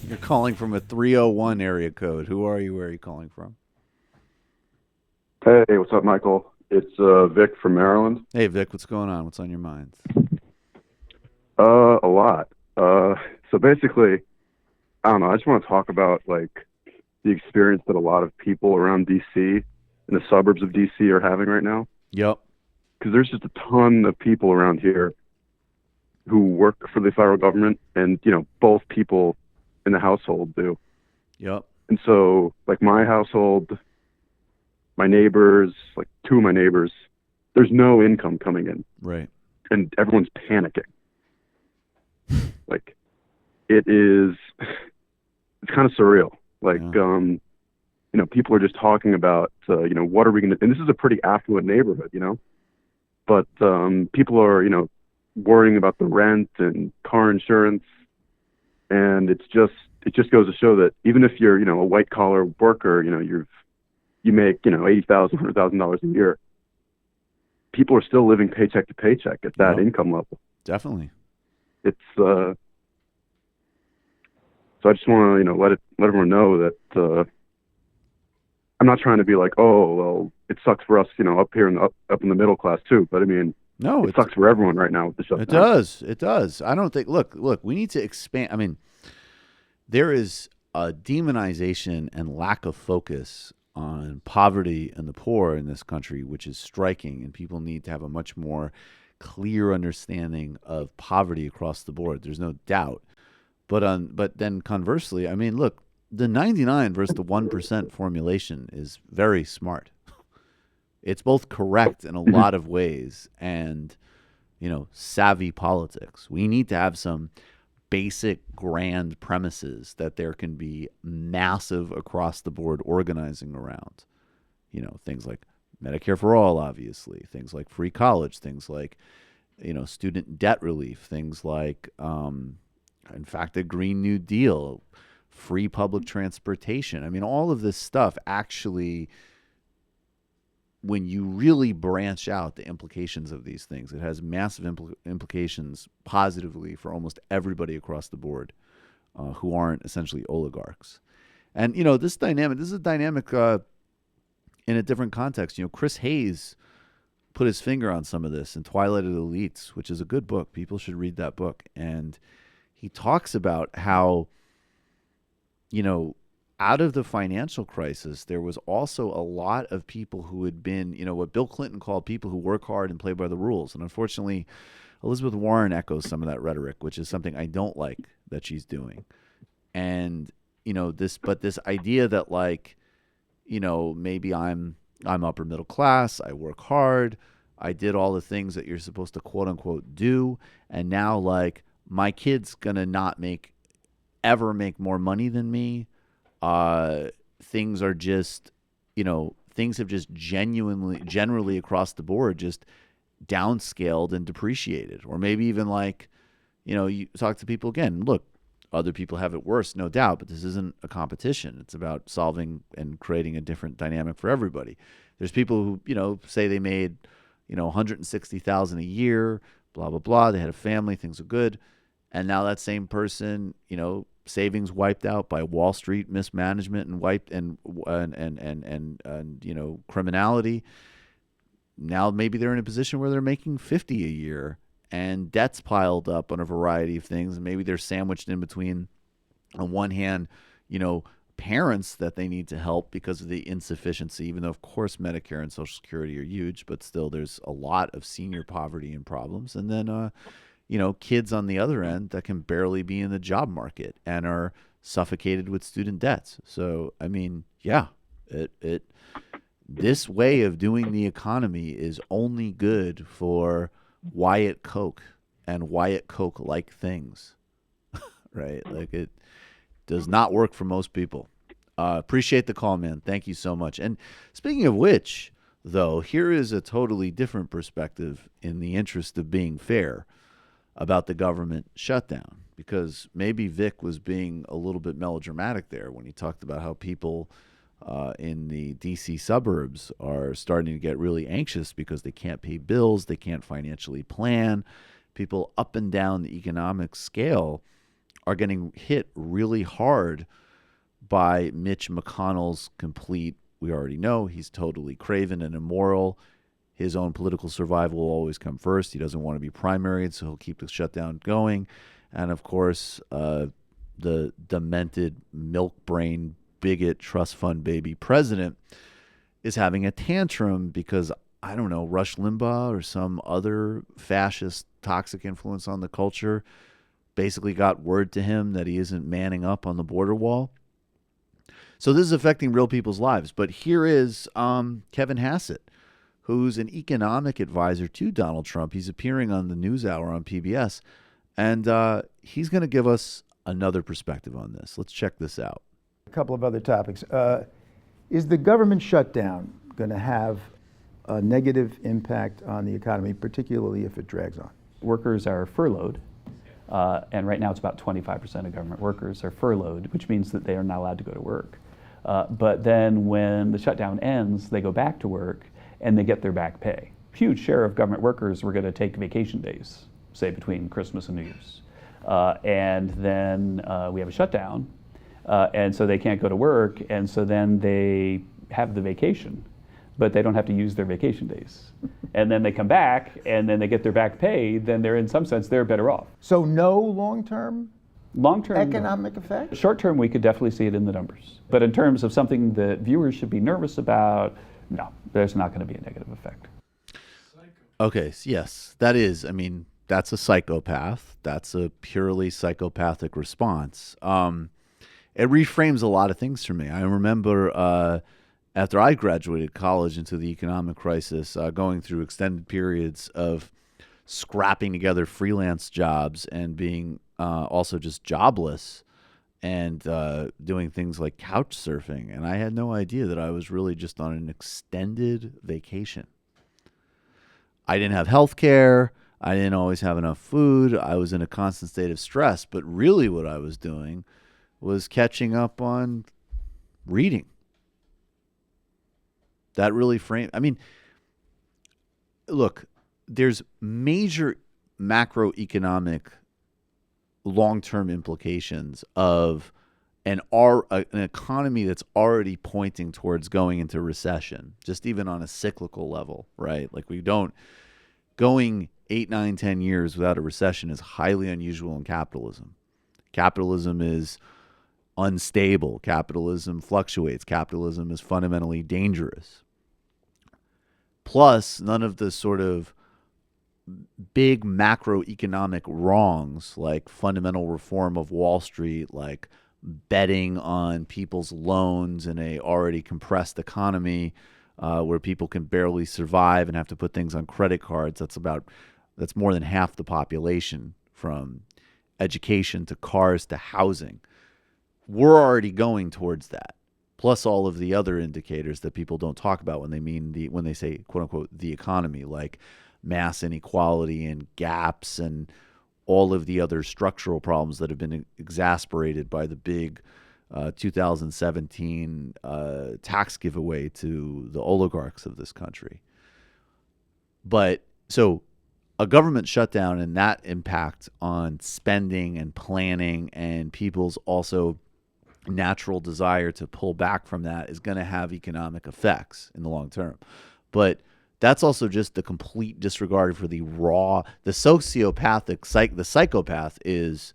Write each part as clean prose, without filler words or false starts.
You're calling from a 301 area code. Who are you? Where are you calling from? Hey, what's up, Michael? It's Vic from Maryland. Hey, Vic, what's going on? What's on your mind? A lot. So basically, I don't know. I just want to talk about like the experience that a lot of people around DC, in the suburbs of DC, are having right now. Yep. Because there's just a ton of people around here who work for the federal government, and both people in the household do. Yep. And so, like my household, my neighbors, like two of my neighbors, there's no income coming in, Right. and everyone's panicking. Like it is, it's kind of surreal. Like, Yeah. people are just talking about, what are we going to, and this is a pretty affluent neighborhood, but people are, worrying about the rent and car insurance. And it just goes to show that even if you're, a white collar worker, you make, $80,000, $100,000 a year, people are still living paycheck to paycheck at that Yep. income level. Definitely. It's, so I just want to, let everyone know that, I'm not trying to be like, oh, well, it sucks for us, up here up in the middle class too. But I mean, No, it sucks for everyone right now with the it shutdown. does. It does. I don't think. Look. We need to expand. I mean, there is a demonization and lack of focus on poverty and the poor in this country, which is striking, and people need to have a much more clear understanding of poverty across the board. There's no doubt. But then conversely, I mean, look, the 99 versus the 1% formulation is very smart. It's both correct in a Mhm. lot of ways and, savvy politics. We need to have some basic grand premises that there can be massive across the board organizing around. Things like Medicare for all, obviously, things like free college, things like, student debt relief, things like, in fact, a Green New Deal, free public transportation. I mean, all of this stuff actually, when you really branch out the implications of these things, it has massive implications positively for almost everybody across the board who aren't essentially oligarchs. And this is a dynamic in a different context. Chris Hayes put his finger on some of this in Twilight of the Elites, which is a good book. People should read that book. And he talks about how, you know, out of the financial crisis, there was also a lot of people who had been, what Bill Clinton called people who work hard and play by the rules. And unfortunately, Elizabeth Warren echoes some of that rhetoric, which is something I don't like that she's doing. And, this idea that like, maybe I'm upper middle class, I work hard, I did all the things that you're supposed to quote unquote do, and now like my kid's gonna not make more money than me. Things are just, things have just generally across the board, just downscaled and depreciated. Or maybe even like, you talk to people again, look, other people have it worse, no doubt, but this isn't a competition. It's about solving and creating a different dynamic for everybody. There's people who, say they made, 160,000 a year, blah, blah, blah. They had a family, things are good. And now that same person, savings wiped out by Wall Street mismanagement and wiped and criminality. Now maybe they're in a position where they're making 50 a year and debts piled up on a variety of things, and maybe they're sandwiched in between, on one hand, parents that they need to help because of the insufficiency, even though of course Medicare and Social Security are huge, but still there's a lot of senior poverty and problems. And then kids on the other end that can barely be in the job market and are suffocated with student debts. So I mean, yeah, it this way of doing the economy is only good for Wyatt Coke and Wyatt Coke like things, right? Like it does not work for most people. Appreciate the call, man. Thank you so much. And speaking of which, though, here is a totally different perspective in the interest of being fair about the government shutdown, because maybe Vic was being a little bit melodramatic there when he talked about how people in the DC suburbs are starting to get really anxious because they can't pay bills, they can't financially plan. People up and down the economic scale are getting hit really hard by Mitch McConnell's complete, we already know, he's totally craven and immoral. His own political survival will always come first. He doesn't want to be primaried, so he'll keep the shutdown going. And of course, the demented milk brain bigot trust fund baby president is having a tantrum because, I don't know, Rush Limbaugh or some other fascist toxic influence on the culture basically got word to him that he isn't manning up on the border wall. So this is affecting real people's lives. But here is Kevin Hassett, who's an economic advisor to Donald Trump. He's appearing on the NewsHour on PBS, and he's going to give us another perspective on this. Let's check this out. A couple of other topics. Is the government shutdown going to have a negative impact on the economy, particularly if it drags on? Workers are furloughed, and right now it's about 25% of government workers are furloughed, which means that they are not allowed to go to work. But then when the shutdown ends, they go back to work and they get their back pay. Huge share of government workers were going to take vacation days, say between Christmas and New Year's. And then we have a shutdown, and so they can't go to work, and so then they have the vacation, but they don't have to use their vacation days. And then they come back, and then they get their back pay, then they're, in some sense, they're better off. So no long-term economic effect? Short-term, we could definitely see it in the numbers. But in terms of something that viewers should be nervous about, no, there's not going to be a negative effect. Okay, yes, that is, I mean, that's a psychopath. That's a purely psychopathic response. It reframes a lot of things for me. I remember after I graduated college into the economic crisis, going through extended periods of scrapping together freelance jobs and being also just jobless and doing things like couch surfing. And I had no idea that I was really just on an extended vacation. I didn't have health care. I didn't always have enough food. I was in a constant state of stress. But really what I was doing was catching up on reading. That really framed, I mean, look, there's major macroeconomic long-term implications of an economy that's already pointing towards going into recession, just even on a cyclical level, right? Like going 8, 9, 10 years without a recession is highly unusual in capitalism. Capitalism is unstable. Capitalism fluctuates. Capitalism is fundamentally dangerous. Plus, none of the sort of big macroeconomic wrongs like fundamental reform of Wall Street, like betting on people's loans in a already compressed economy where people can barely survive and have to put things on credit cards. That's more than half the population, from education to cars to housing. We're already going towards that. Plus all of the other indicators that people don't talk about when they say, quote unquote, the economy, like mass inequality and gaps and all of the other structural problems that have been exasperated by the big 2017 tax giveaway to the oligarchs of this country. But so a government shutdown and that impact on spending and planning and people's also natural desire to pull back from that is going to have economic effects in the long term. But that's also just the complete disregard for the sociopathic, the psychopath is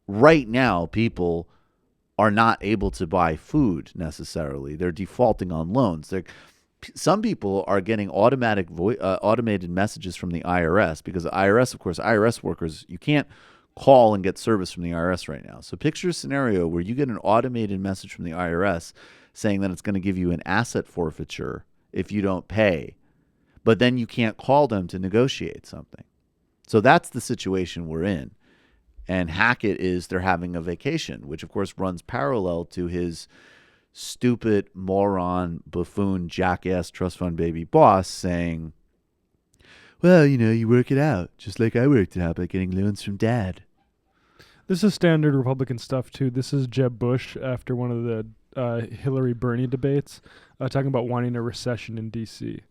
right now people are not able to buy food necessarily. They're defaulting on loans. Some people are getting automated messages from the IRS because the IRS, of course, IRS workers, you can't call and get service from the IRS right now. So picture a scenario where you get an automated message from the IRS saying that it's going to give you an asset forfeiture if you don't pay, but then you can't call them to negotiate something. So that's the situation we're in. And Hackett they're having a vacation, which of course runs parallel to his stupid, moron, buffoon, jackass trust fund baby boss saying, well, you work it out, just like I worked it out by getting loans from Dad. This is standard Republican stuff, too. This is Jeb Bush after one of the Hillary-Bernie debates, talking about wanting a recession in D.C.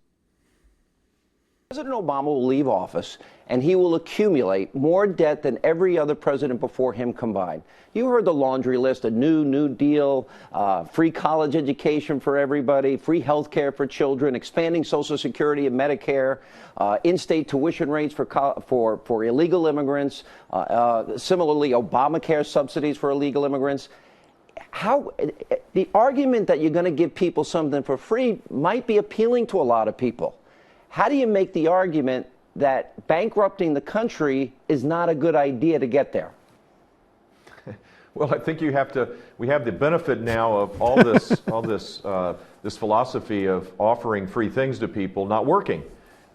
President Obama will leave office and he will accumulate more debt than every other president before him combined. You heard the laundry list: a New Deal, free college education for everybody, free health care for children, expanding Social Security and Medicare, in-state tuition rates for illegal immigrants, similarly Obamacare subsidies for illegal immigrants. How the argument that you're going to give people something for free might be appealing to a lot of people. How do you make the argument that bankrupting the country is not a good idea to get there? Well, I think we have the benefit now of all this, this philosophy of offering free things to people not working.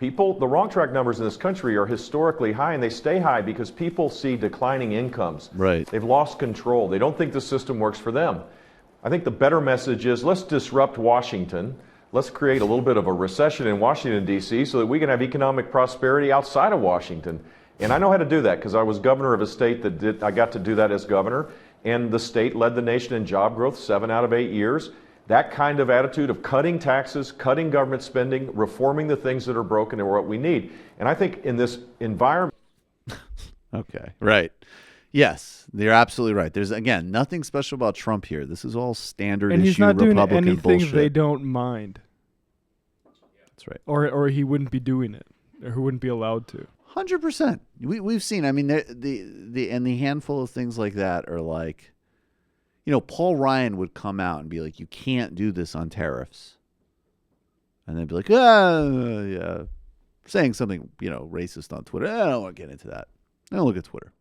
The wrong track numbers in this country are historically high, and they stay high because people see declining incomes. Right. They've lost control. They don't think the system works for them. I think the better message is, let's disrupt Washington. Let's create a little bit of a recession in Washington, D.C. so that we can have economic prosperity outside of Washington. And I know how to do that because I was governor of a state I got to do that as governor. And the state led the nation in job growth 7 out of 8 years. That kind of attitude of cutting taxes, cutting government spending, reforming the things that are broken are what we need. And I think in this environment... Okay, right. Yes, you're absolutely right. There's, again, nothing special about Trump here. This is all standard and issue he's not doing Republican anything bullshit. they don't mind. That's right. Or he wouldn't be doing it, or he wouldn't be allowed to. 100%. We've seen. I mean, the handful of things like that are like, Paul Ryan would come out and be like, "You can't do this on tariffs," and then be like, yeah, saying something racist on Twitter. I don't want to get into that. I don't look at Twitter.